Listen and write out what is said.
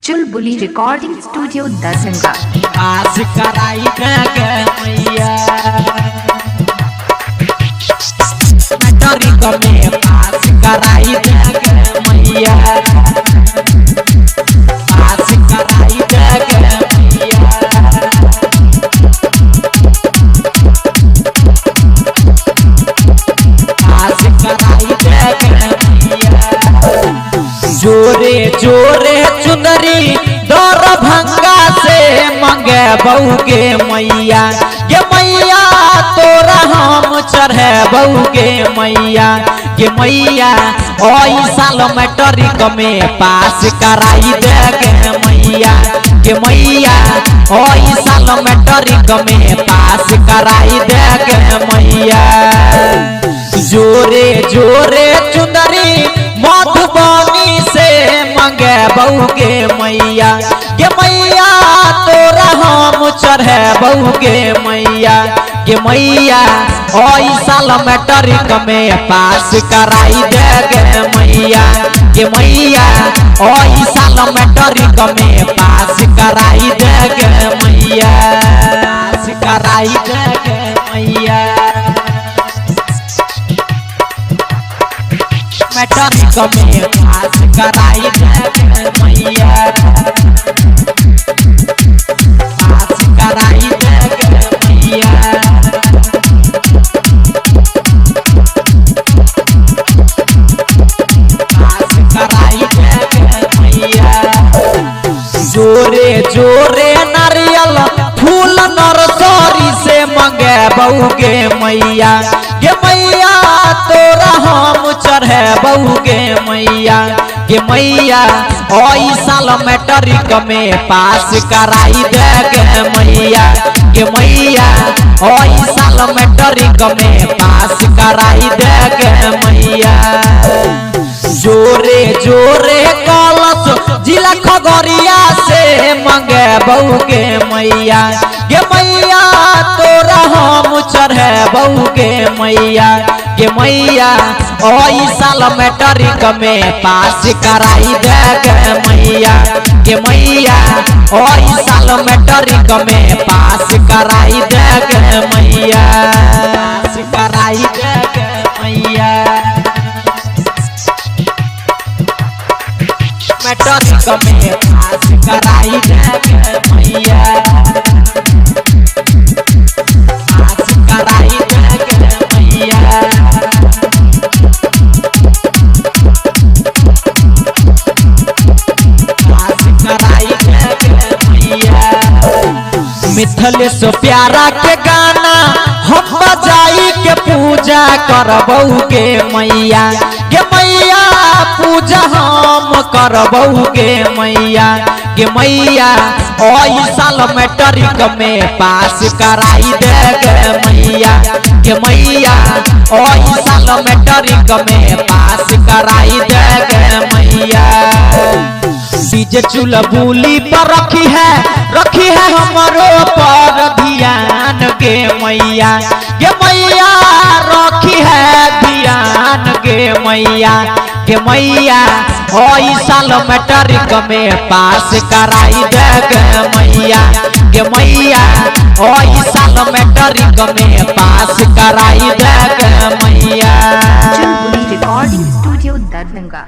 चुलबुली recording studio Darbhanga. पास कराई के मैया मैट्रिक में पास कराई के मैया पास कराई के मैया पास कराई के मैया जोरे जोरे चुनरी दरभंगा से मंगे बहू के मैया ये मैया तोरा हम चढ़े बहू के मैया के मैया ओई साल मैट्रिक में पास कराई दे के मैया के मैया ओई साल मैट्रिक में पास कराई दे के मैया जोरे जोरे चुनरी मधुबनी से मंगे बहू के मैया के मैया तोरा हम चढ़े बहू के मैया के मैया ओई साल मैट्रिक में पास कराई दे के मैया के मैया ओई साल मैट्रिक में पास कराई दे के मैया पास कराई दे के मैया मैट्रिक में पास कराई दे मैया पास कराई दे मैया पास कराई दे मैया जोरे जोरे नारियल फूल नर्सरी से मंगे बहू के मैया के मैया तोरा हम चढ़े बहू के मैया के मैया ओई साल मैट्रिक में पास कराई दे के मैया के मैया ओई साल मैट्रिक में पास कराई दे के मैया जोरे जोरे कलश जिला खगड़िया से मंगे बहू के मैया के मैया तोरा हम चढ़े बहू के मैया के मैया ओई साल मैट्रिक में पास कराई दे के मैया के मैया ओई साल मैट्रिक में पास कराई दे के मैया पास कराई दे के मैया मैट्रिक में पास कराई दे के मैया पास कराई दे के मैया पास कराई दे के मैया मिथलेश प्यारा के गाना हम बजाई के पूजा करबहू के मैया के मैया पूजा हम करबहू के मैया के मैया ओई साल मैट्रिक में पास कराई दे के मैया के मैया ओई साल मैट्रिक में पास कराई दे के मैया डीजे चुलबुली पर रखी है हमारो पर ध्यान के मैया रखी है ध्यान के मैया ओई साल मैट्रिक में पास कराई दे के मैया ओई साल मैट्रिक में पास कराई दे के मैया चुलबुली रिकॉर्डिंग स्टूडियो दरभंगा।